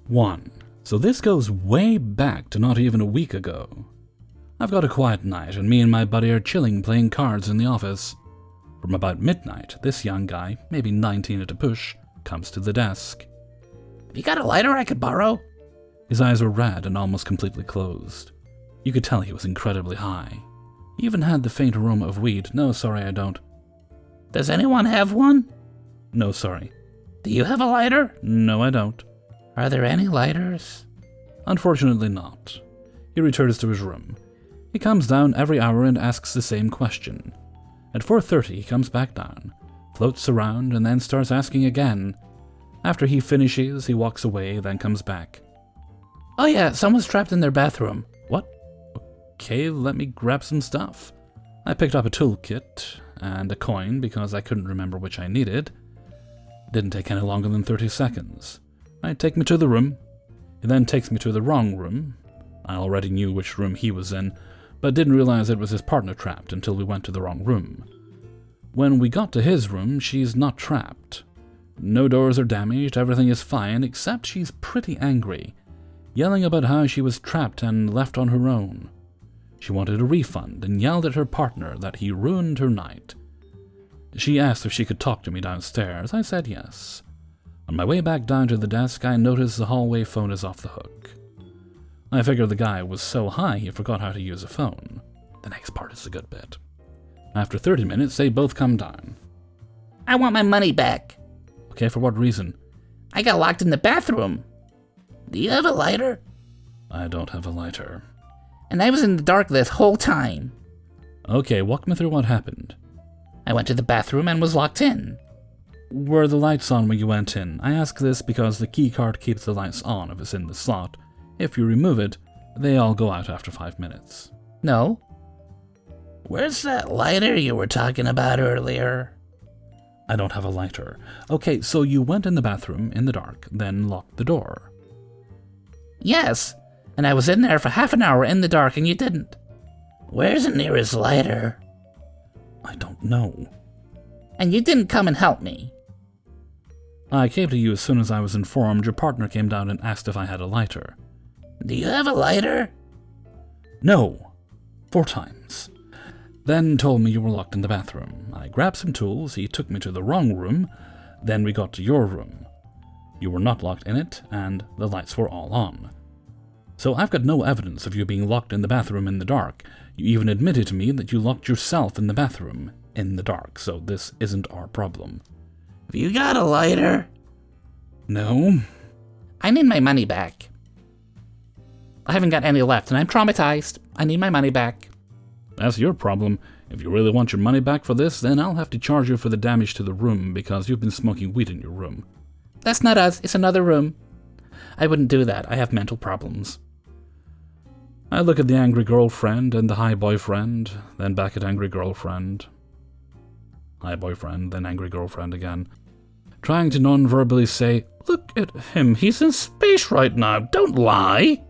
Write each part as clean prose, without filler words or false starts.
1. So this goes way back to not even a week ago. I've got a quiet night and me and my buddy are chilling playing cards in the office. From about midnight, this young guy, maybe 19 at a push, comes to the desk. Have you got a lighter I could borrow? His eyes were red and almost completely closed. You could tell he was incredibly high. He even had the faint aroma of weed. No, sorry, I don't. Does anyone have one? No, sorry. Do you have a lighter? No, I don't. Are there any lighters? Unfortunately not. He returns to his room. He comes down every hour and asks the same question. At 4:30 he comes back down, floats around, and then starts asking again. After he finishes, he walks away, then comes back. Oh yeah, someone's trapped in their bathroom. What? Okay, let me grab some stuff. I picked up a toolkit and a coin because I couldn't remember which I needed. Didn't take any longer than 30 seconds. Right, take me to the room. He then takes me to the wrong room. I already knew which room he was in, but didn't realize it was his partner trapped until we went to the wrong room. When we got to his room, she's not trapped. No doors are damaged, everything is fine, except she's pretty angry, yelling about how she was trapped and left on her own. She wanted a refund and yelled at her partner that he ruined her night. She asked if she could talk to me downstairs. I said yes. On my way back down to the desk, I noticed the hallway phone is off the hook. I figured the guy was so high he forgot how to use a phone. The next part is the good bit. After 30 minutes, they both come down. I want my money back. Okay, for what reason? I got locked in the bathroom. Do you have a lighter? I don't have a lighter. And I was in the dark this whole time. Okay, walk me through what happened. I went to the bathroom and was locked in. Were the lights on when you went in? I ask this because the keycard keeps the lights on if it's in the slot. If you remove it, they all go out after 5 minutes. No. Where's that lighter you were talking about earlier? I don't have a lighter. Okay, so you went in the bathroom in the dark, then locked the door. Yes, and I was in there for half an hour in the dark and you didn't. Where's the nearest lighter? I don't know. And you didn't come and help me. I came to you as soon as I was informed your partner came down and asked if I had a lighter. Do you have a lighter? No. 4 times. Then told me you were locked in the bathroom. I grabbed some tools, he took me to the wrong room, then we got to your room. You were not locked in it, and the lights were all on. So I've got no evidence of you being locked in the bathroom in the dark. You even admitted to me that you locked yourself in the bathroom in the dark, so this isn't our problem. Have you got a lighter? No. I need my money back. I haven't got any left, and I'm traumatized. I need my money back. That's your problem. If you really want your money back for this, then I'll have to charge you for the damage to the room because you've been smoking weed in your room. That's not us, it's another room. I wouldn't do that, I have mental problems. I look at the angry girlfriend and the high boyfriend, then back at angry girlfriend. High boyfriend, then angry girlfriend again. Trying to non-verbally say, "Look at him, he's in space right now, don't lie!"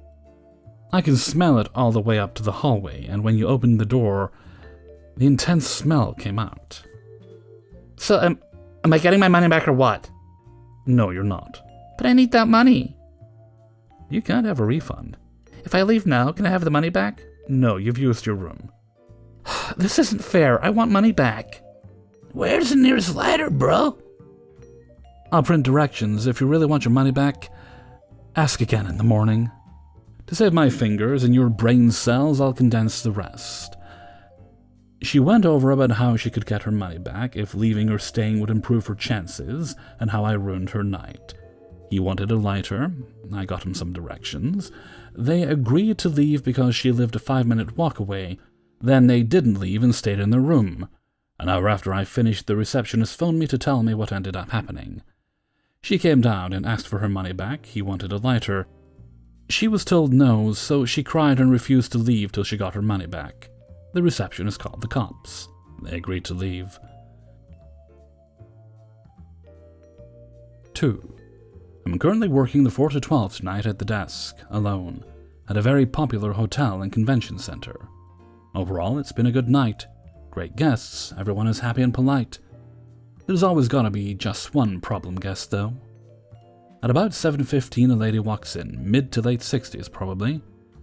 I can smell it all the way up to the hallway, and when you opened the door, the intense smell came out. So, am I getting my money back or what? No, you're not. But I need that money. You can't have a refund. If I leave now, can I have the money back? No, you've used your room. This isn't fair. I want money back. Where's the nearest lighter, bro? I'll print directions. If you really want your money back, ask again in the morning. To save my fingers and your brain cells, I'll condense the rest. She went over about how she could get her money back if leaving or staying would improve her chances, and how I ruined her night. He wanted a lighter. I got him some directions. They agreed to leave because she lived a 5-minute walk away. Then they didn't leave and stayed in their room. An hour after I finished, the receptionist phoned me to tell me what ended up happening. She came down and asked for her money back. He wanted a lighter. She was told no, so she cried and refused to leave till she got her money back. The receptionist called the cops. They agreed to leave. 2. I'm currently working the 4 to 12 tonight at the desk, alone, at a very popular hotel and convention center. Overall, it's been a good night. Great guests, everyone is happy and polite. There's always gotta be just one problem guest, though. At about 7:15, a lady walks in, mid to late 60s probably.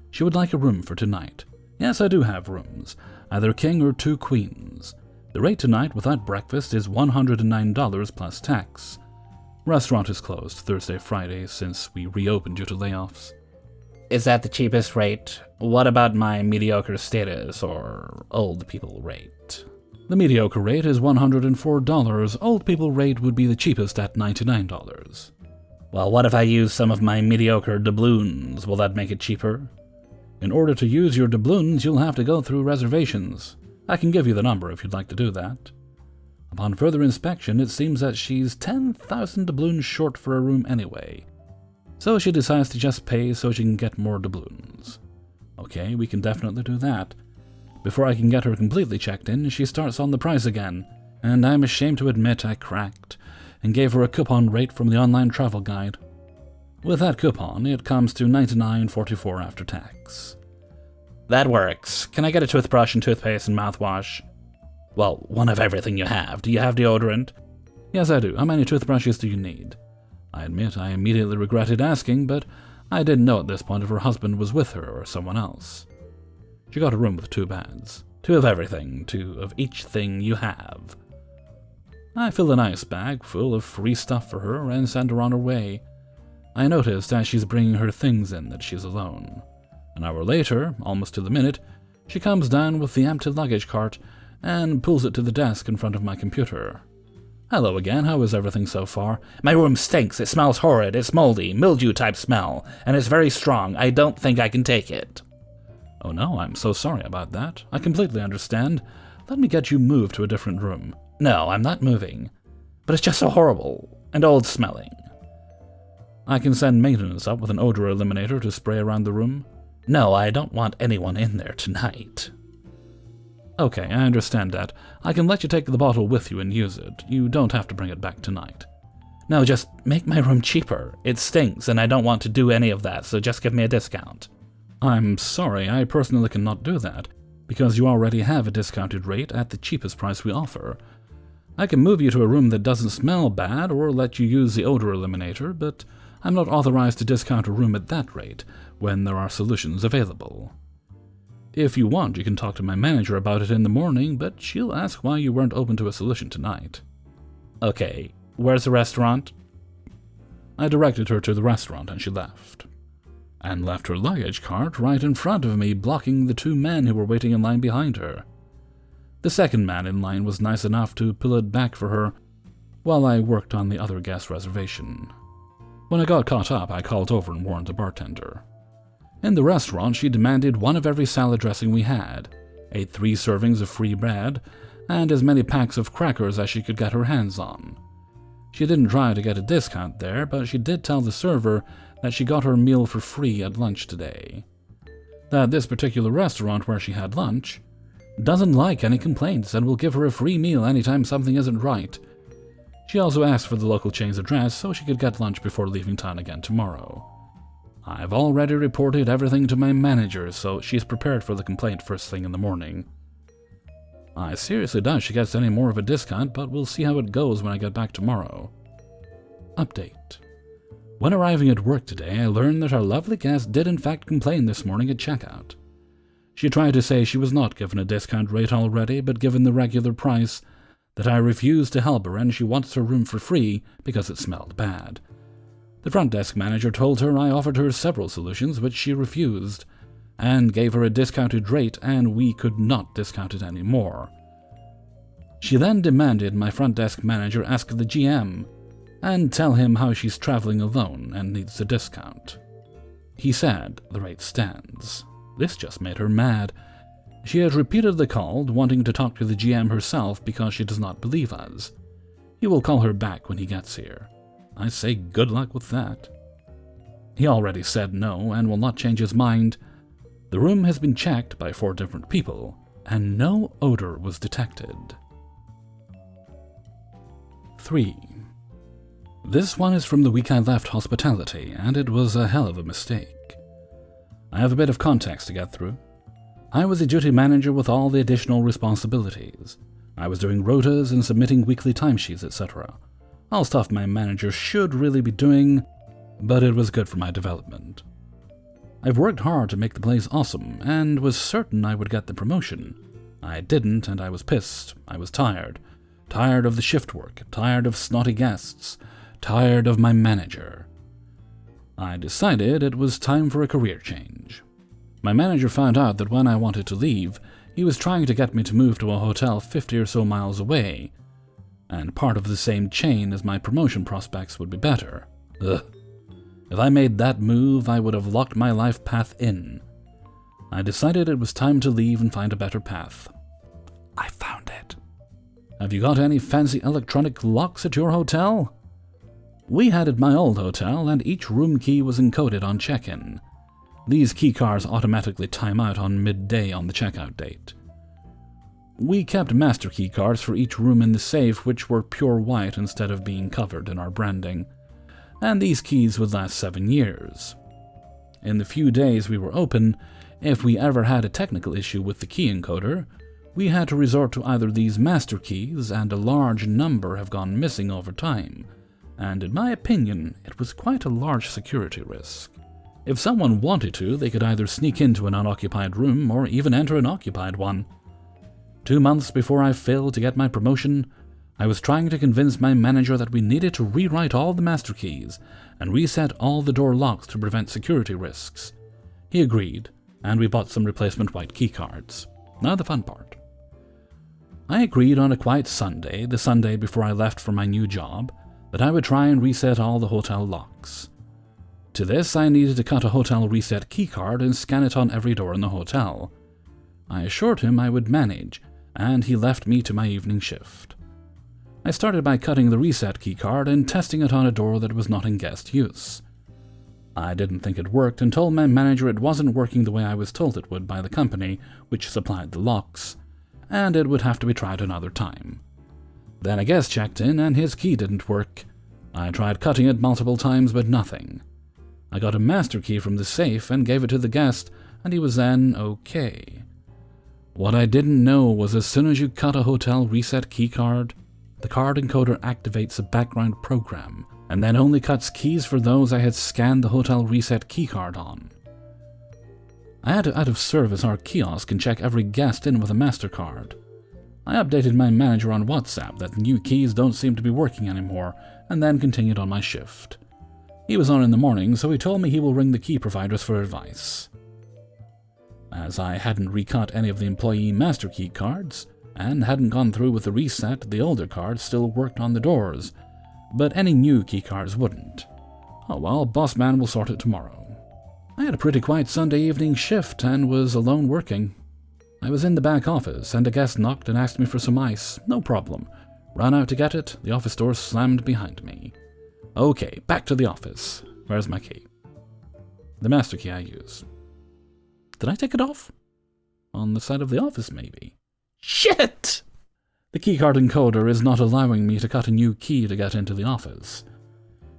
She would like a room for tonight. Yes, I do have rooms, either king or 2 queens. The rate tonight without breakfast is $109 plus tax. Restaurant is closed Thursday, Friday since we reopened due to layoffs. Is that the cheapest rate? What about my mediocre status or old people rate? The mediocre rate is $104. Old people rate would be the cheapest at $99. Well, what if I use some of my mediocre doubloons? Will that make it cheaper? In order to use your doubloons, you'll have to go through reservations. I can give you the number if you'd like to do that. Upon further inspection, it seems that she's 10,000 doubloons short for a room anyway. So she decides to just pay so she can get more doubloons. Okay, we can definitely do that. Before I can get her completely checked in, she starts on the price again, and I'm ashamed to admit I cracked, and gave her a coupon rate from the online travel guide. With that coupon, it comes to $99.44 after tax. That works. Can I get a toothbrush and toothpaste and mouthwash? Well, one of everything you have. Do you have deodorant? Yes, I do. How many toothbrushes do you need? I admit I immediately regretted asking, but I didn't know at this point if her husband was with her or someone else. She got a room with 2 beds. 2 of everything, 2 of each thing you have. I fill a nice bag full of free stuff for her and send her on her way. I noticed as she's bringing her things in that she's alone. An hour later, almost to the minute, she comes down with the empty luggage cart and pulls it to the desk in front of my computer. Hello again, how is everything so far? My room stinks, it smells horrid, it's moldy, mildew-type smell, and it's very strong. I don't think I can take it. Oh no, I'm so sorry about that. I completely understand. Let me get you moved to a different room. No, I'm not moving. But it's just so horrible and old-smelling. I can send maintenance up with an odor eliminator to spray around the room. No, I don't want anyone in there tonight. Okay, I understand that. I can let you take the bottle with you and use it. You don't have to bring it back tonight. No, just make my room cheaper. It stinks, and I don't want to do any of that, so just give me a discount. I'm sorry, I personally cannot do that, because you already have a discounted rate at the cheapest price we offer. I can move you to a room that doesn't smell bad or let you use the odor eliminator, but I'm not authorized to discount a room at that rate when there are solutions available. If you want, you can talk to my manager about it in the morning, but she'll ask why you weren't open to a solution tonight. Okay, where's the restaurant? I directed her to the restaurant and she left. And left her luggage cart right in front of me, blocking the 2 men who were waiting in line behind her. The second man in line was nice enough to pull it back for her while I worked on the other guest reservation. When I got caught up, I called over and warned the bartender. In the restaurant, she demanded 1 of every salad dressing we had, ate 3 servings of free bread, and as many packs of crackers as she could get her hands on. She didn't try to get a discount there, but she did tell the server that she got her meal for free at lunch today. That this particular restaurant where she had lunch doesn't like any complaints and will give her a free meal anytime something isn't right. She also asked for the local chain's address so she could get lunch before leaving town again tomorrow. I've already reported everything to my manager, so she's prepared for the complaint first thing in the morning. I seriously doubt she gets any more of a discount, but we'll see how it goes when I get back tomorrow. Update. When arriving at work today, I learned that our lovely guest did in fact complain this morning at checkout. She tried to say she was not given a discount rate already, but given the regular price, that I refused to help her and she wants her room for free because it smelled bad. The front desk manager told her I offered her several solutions which she refused, and gave her a discounted rate and we could not discount it anymore. She then demanded my front desk manager ask the GM and tell him how she's traveling alone and needs a discount. He said the rate stands. This just made her mad. She had repeatedly called, wanting to talk to the GM herself because she does not believe us. He will call her back when he gets here. I say good luck with that. He already said no and will not change his mind. The room has been checked by 4 different people, and no odor was detected. 3. This one is from the week I left hospitality, and it was a hell of a mistake. I have a bit of context to get through. I was a duty manager with all the additional responsibilities. I was doing rotas and submitting weekly timesheets, etc. All stuff my manager should really be doing, but it was good for my development. I've worked hard to make the place awesome, and was certain I would get the promotion. I didn't, and I was pissed. I was tired. Tired of the shift work, tired of snotty guests, tired of my manager. I decided it was time for a career change. My manager found out that when I wanted to leave, he was trying to get me to move to a hotel 50 or so miles away, and part of the same chain as my promotion prospects would be better. Ugh. If I made that move, I would have locked my life path in. I decided it was time to leave and find a better path. I found it. Have you got any fancy electronic locks at your hotel? We had at my old hotel, and each room key was encoded on check-in. These keycards automatically time out on midday on the checkout date. We kept master keycards for each room in the safe, which were pure white instead of being covered in our branding, and these keys would last 7 years. In the few days we were open, if we ever had a technical issue with the key encoder, we had to resort to either these master keys, and a large number have gone missing over time, and in my opinion, it was quite a large security risk. If someone wanted to, they could either sneak into an unoccupied room or even enter an occupied one. 2 months before I failed to get my promotion, I was trying to convince my manager that we needed to rewrite all the master keys and reset all the door locks to prevent security risks. He agreed, and we bought some replacement white keycards. Now the fun part. I agreed on a quiet Sunday, the Sunday before I left for my new job, that I would try and reset all the hotel locks. To this, I needed to cut a hotel reset keycard and scan it on every door in the hotel. I assured him I would manage, and he left me to my evening shift. I started by cutting the reset keycard and testing it on a door that was not in guest use. I didn't think it worked and told my manager it wasn't working the way I was told it would by the company which supplied the locks, and it would have to be tried another time. Then a guest checked in and his key didn't work. I tried cutting it multiple times, but nothing. I got a master key from the safe and gave it to the guest, and he was then okay. What I didn't know was as soon as you cut a hotel reset keycard, the card encoder activates a background program, and then only cuts keys for those I had scanned the hotel reset keycard on. I had to out of service our kiosk and check every guest in with a MasterCard. I updated my manager on WhatsApp that the new keys don't seem to be working anymore, and then continued on my shift. He was on in the morning, so he told me he will ring the key providers for advice. As I hadn't recut any of the employee master key cards, and hadn't gone through with the reset, the older cards still worked on the doors, but any new key cards wouldn't. Oh well, boss man will sort it tomorrow. I had a pretty quiet Sunday evening shift and was alone working. I was in the back office, and a guest knocked and asked me for some ice. No problem. Ran out to get it, the office door slammed behind me. Okay, back to the office. Where's my key? The master key I use. Did I take it off? On the side of the office, maybe. Shit! The keycard encoder is not allowing me to cut a new key to get into the office.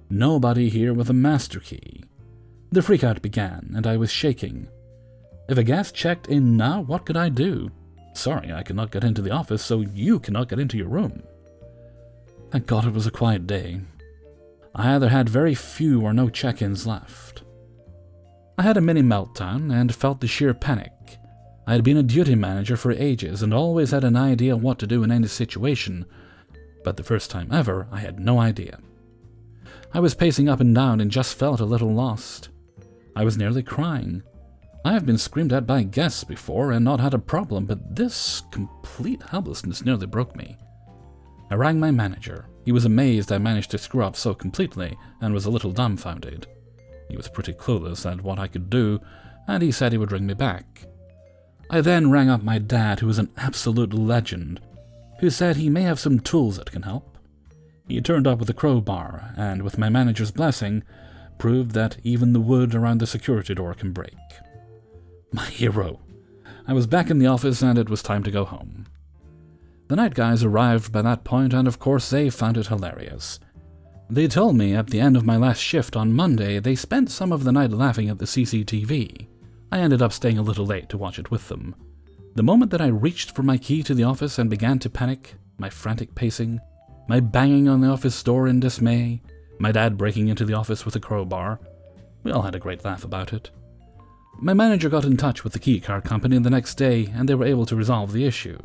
Nobody here with a master key. The freakout began, and I was shaking. If a guest checked in now, what could I do? Sorry, I cannot get into the office, so you cannot get into your room. Thank God it was a quiet day. I either had very few or no check-ins left. I had a mini meltdown and felt the sheer panic. I had been a duty manager for ages and always had an idea what to do in any situation, but the first time ever, I had no idea. I was pacing up and down and just felt a little lost. I was nearly crying. I have been screamed at by guests before and not had a problem, but this complete helplessness nearly broke me. I rang my manager. He was amazed I managed to screw up so completely and was a little dumbfounded. He was pretty clueless at what I could do, and he said he would ring me back. I then rang up my dad, who is an absolute legend, who said he may have some tools that can help. He turned up with a crowbar, and with my manager's blessing, proved that even the wood around the security door can break. My hero. I was back in the office and it was time to go home. The night guys arrived by that point, and of course they found it hilarious. They told me at the end of my last shift on Monday they spent some of the night laughing at the CCTV. I ended up staying a little late to watch it with them. The moment that I reached for my key to the office and began to panic, my frantic pacing, my banging on the office door in dismay, my dad breaking into the office with a crowbar. We all had a great laugh about it. My manager got in touch with the keycard company the next day, and they were able to resolve the issue.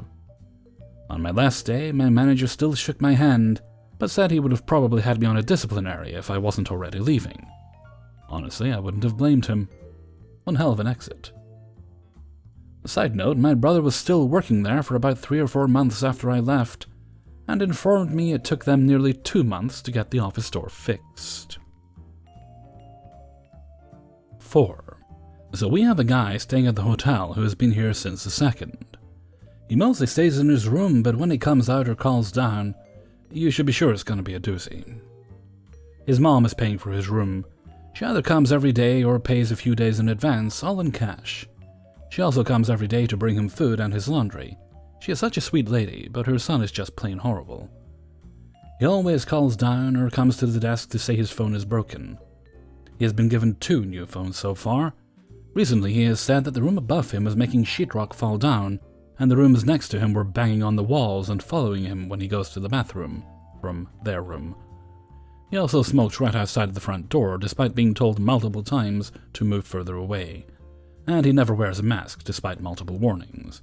On my last day, my manager still shook my hand, but said he would have probably had me on a disciplinary if I wasn't already leaving. Honestly, I wouldn't have blamed him. One hell of an exit. A side note, my brother was still working there for about 3 or 4 months after I left, and informed me it took them nearly 2 months to get the office door fixed. 4. So we have a guy staying at the hotel who has been here since the 2nd. He mostly stays in his room, but when he comes out or calls down, you should be sure it's going to be a doozy. His mom is paying for his room. She either comes every day or pays a few days in advance, all in cash. She also comes every day to bring him food and his laundry. She is such a sweet lady, but her son is just plain horrible. He always calls down or comes to the desk to say his phone is broken. He has been given 2 new phones so far. Recently he has said that the room above him was making sheetrock fall down, and the rooms next to him were banging on the walls and following him when he goes to the bathroom, from their room. He also smokes right outside the front door, despite being told multiple times to move further away. And he never wears a mask, despite multiple warnings.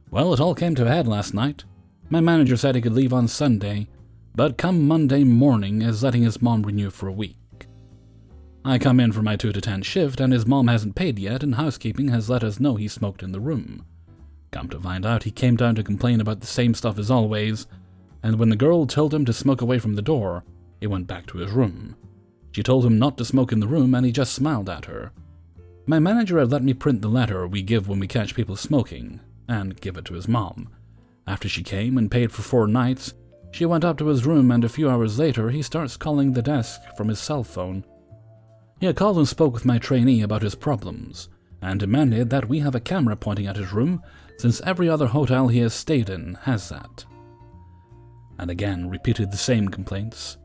Well, it all came to a head last night. My manager said he could leave on Sunday, but come Monday morning is letting his mom renew for a week. I come in for my 2 to 10 shift, and his mom hasn't paid yet, and housekeeping has let us know he smoked in the room. Come to find out, he came down to complain about the same stuff as always, and when the girl told him to smoke away from the door, he went back to his room. She told him not to smoke in the room, and he just smiled at her. My manager had let me print the letter we give when we catch people smoking, and give it to his mom. After she came and paid for 4 nights, she went up to his room, and a few hours later he starts calling the desk from his cell phone. He had called and spoke with my trainee about his problems, and demanded that we have a camera pointing at his room, since every other hotel he has stayed in has that. And again repeated the same complaints.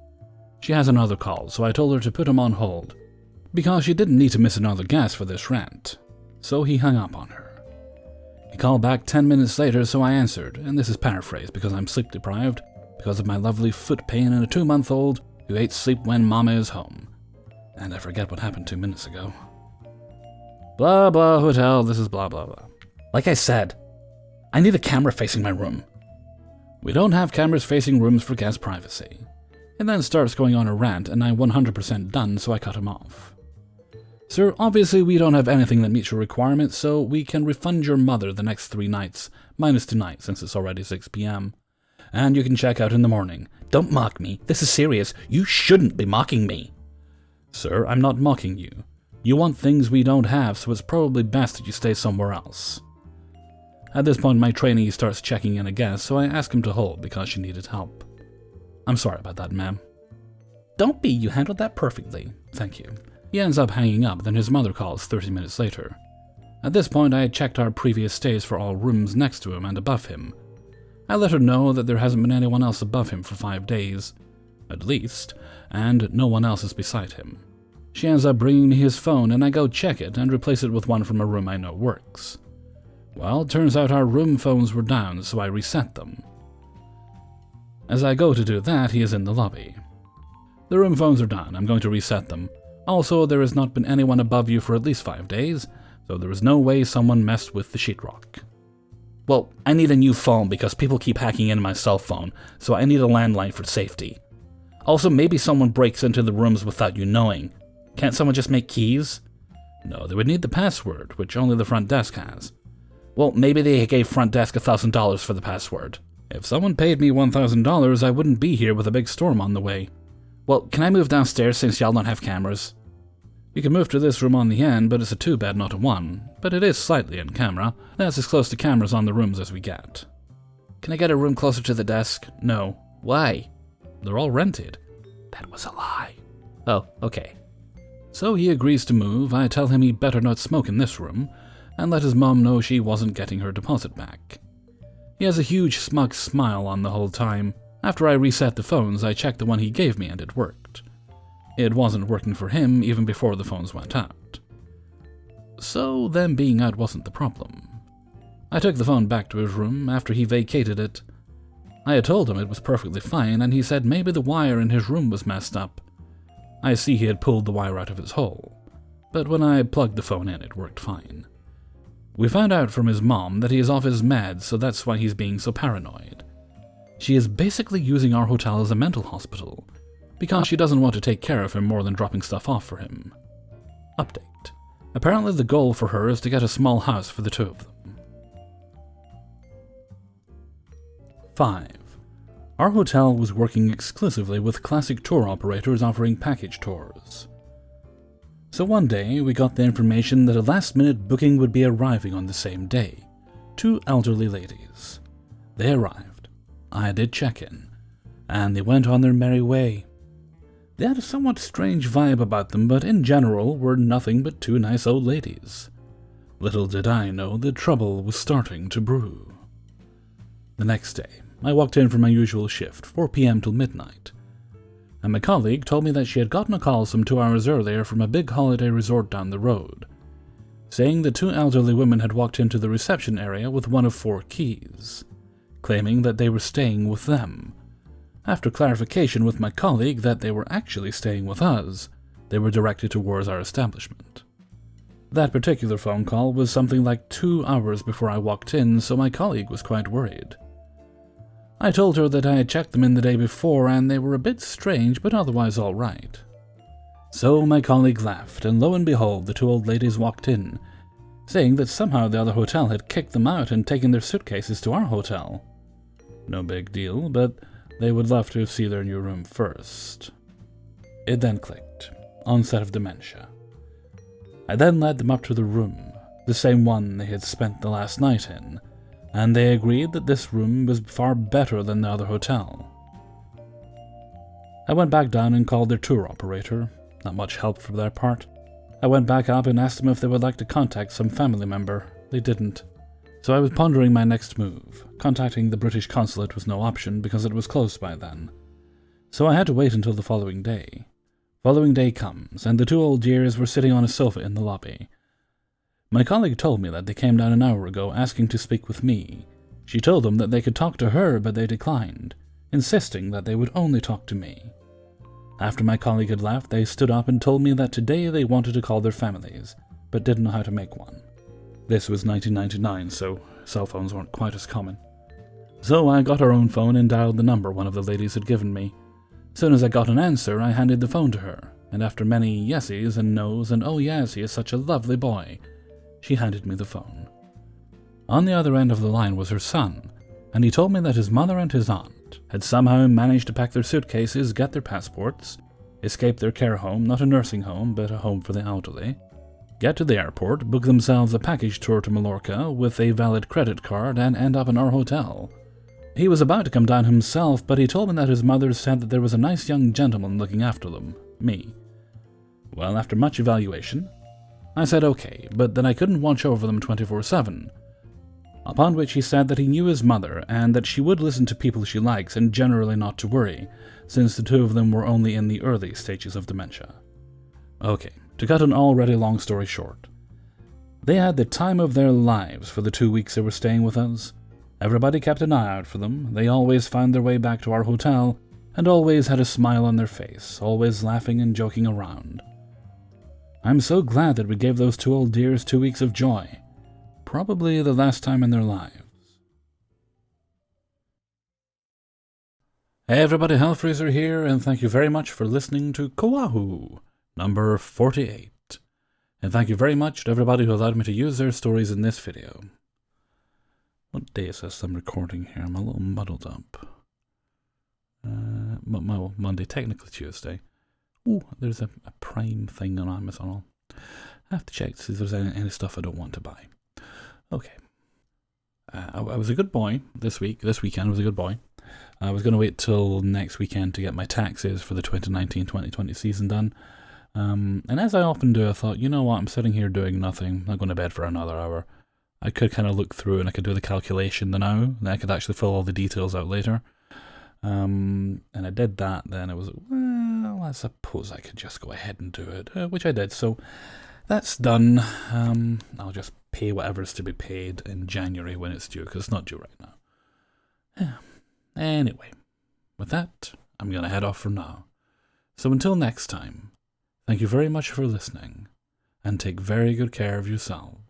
She has another call, so I told her to put him on hold, because she didn't need to miss another gas for this rant, so he hung up on her. He called back 10 minutes later, so I answered, and this is paraphrased because I'm sleep deprived, because of my lovely foot pain and a 2-month-old who hates sleep when mama is home. And I forget what happened 2 minutes ago. Blah blah hotel, this is blah blah blah. Like I said, I need a camera facing my room. We don't have cameras facing rooms for guest privacy. And then starts going on a rant, and I'm 100% done, so I cut him off. Sir, obviously we don't have anything that meets your requirements, so we can refund your mother the next 3 nights, minus tonight since it's already 6 p.m. And you can check out in the morning. Don't mock me. This is serious. You shouldn't be mocking me. Sir, I'm not mocking you. You want things we don't have, so it's probably best that you stay somewhere else. At this point, my trainee starts checking in again, so I ask him to hold because she needed help. I'm sorry about that, ma'am. Don't be, you handled that perfectly. Thank you. He ends up hanging up, then his mother calls 30 minutes later. At this point, I had checked our previous stays for all rooms next to him and above him. I let her know that there hasn't been anyone else above him for 5 days, at least, and no one else is beside him. She ends up bringing me his phone, and I go check it and replace it with one from a room I know works. Well, turns out our room phones were down, so I reset them. As I go to do that, he is in the lobby. The room phones are down, I'm going to reset them. Also, there has not been anyone above you for at least 5 days, so there is no way someone messed with the sheetrock. Well, I need a new phone because people keep hacking into my cell phone, so I need a landline for safety. Also, maybe someone breaks into the rooms without you knowing. Can't someone just make keys? No, they would need the password, which only the front desk has. Well, maybe they gave front desk $1,000 for the password. If someone paid me $1,000, I wouldn't be here with a big storm on the way. Well, can I move downstairs since y'all don't have cameras? You can move to this room on the end, but it's a 2-bed, not a 1. But it is slightly in camera. That's as close to cameras on the rooms as we get. Can I get a room closer to the desk? No. Why? They're all rented. That was a lie. Oh, okay. So he agrees to move. I tell him he better not smoke in this room, and let his mom know she wasn't getting her deposit back. He has a huge smug smile on the whole time. After I reset the phones, I checked the one he gave me and it worked. It wasn't working for him even before the phones went out. So them being out wasn't the problem. I took the phone back to his room after he vacated it. I had told him it was perfectly fine, and he said maybe the wire in his room was messed up. I see he had pulled the wire out of its hole, but when I plugged the phone in, it worked fine. We found out from his mom that he is off his meds, so that's why he's being so paranoid. She is basically using our hotel as a mental hospital, because she doesn't want to take care of him more than dropping stuff off for him. Update. Apparently the goal for her is to get a small house for the two of them. 5. Our hotel was working exclusively with classic tour operators offering package tours. So one day we got the information that a last-minute booking would be arriving on the same day. 2 elderly ladies. They arrived. I did check-in, and they went on their merry way. They had a somewhat strange vibe about them, but in general were nothing but 2 nice old ladies. Little did I know that trouble was starting to brew. The next day, I walked in for my usual shift, 4 p.m. till midnight, and my colleague told me that she had gotten a call some 2 hours earlier from a big holiday resort down the road, saying the 2 elderly women had walked into the reception area with one of 4 keys, claiming that they were staying with them. After clarification with my colleague that they were actually staying with us, they were directed towards our establishment. That particular phone call was something like 2 hours before I walked in, so my colleague was quite worried. I told her that I had checked them in the day before and they were a bit strange but otherwise all right. So my colleague laughed, and lo and behold, the 2 old ladies walked in, saying that somehow the other hotel had kicked them out and taken their suitcases to our hotel. No big deal, but they would love to see their new room first. It then clicked. Onset of dementia. I then led them up to the room, the same one they had spent the last night in, and they agreed that this room was far better than the other hotel. I went back down and called their tour operator. Not much help for their part. I went back up and asked them if they would like to contact some family member. They didn't. So I was pondering my next move. Contacting the British consulate was no option because it was closed by then. So I had to wait until the following day. Following day comes, and the 2 old dears were sitting on a sofa in the lobby. My colleague told me that they came down an hour ago asking to speak with me. She told them that they could talk to her, but they declined, insisting that they would only talk to me. After my colleague had left, they stood up and told me that today they wanted to call their families, but didn't know how to make one. This was 1999, so cell phones weren't quite as common. So I got our own phone and dialed the number one of the ladies had given me. Soon as I got an answer, I handed the phone to her, and after many yesies and noes and oh yes, he is such a lovely boy, she handed me the phone. On the other end of the line was her son, and he told me that his mother and his aunt had somehow managed to pack their suitcases, get their passports, escape their care home, not a nursing home, but a home for the elderly, get to the airport, book themselves a package tour to Mallorca with a valid credit card, and end up in our hotel. He was about to come down himself, but he told me that his mother said that there was a nice young gentleman looking after them, me. Well, after much evaluation, I said okay, but that I couldn't watch over them 24/7. Upon which he said that he knew his mother, and that she would listen to people she likes and generally not to worry, since the 2 of them were only in the early stages of dementia. Okay, to cut an already long story short. They had the time of their lives for the 2 weeks they were staying with us. Everybody kept an eye out for them, they always found their way back to our hotel, and always had a smile on their face, always laughing and joking around. I'm so glad that we gave those 2 old dears 2 weeks of joy. Probably the last time in their lives. Hey everybody, Hellfreezer here, and thank you very much for listening to Coahw, number 48. And thank you very much to everybody who allowed me to use their stories in this video. What day is this I'm recording here? I'm a little muddled up. Monday, technically Tuesday. Ooh, there's a Prime thing on Amazon. I have to check to see if there's any stuff I don't want to buy. Okay. I was a good boy this weekend I was a good boy. I was going to wait till next weekend to get my taxes for the 2019-2020 season done. And as I often do, I thought, you know what, I'm sitting here doing nothing. I'm not going to bed for another hour. I could kind of look through and I could do the calculation now. Then I could actually fill all the details out later. And I did that. Then it was, well, I suppose I could just go ahead and do it, which I did. So that's done. I'll just pay whatever's to be paid in January when it's due, because it's not due right now. Anyway, with that, I'm going to head off for now. So until next time, thank you very much for listening, and take very good care of yourselves.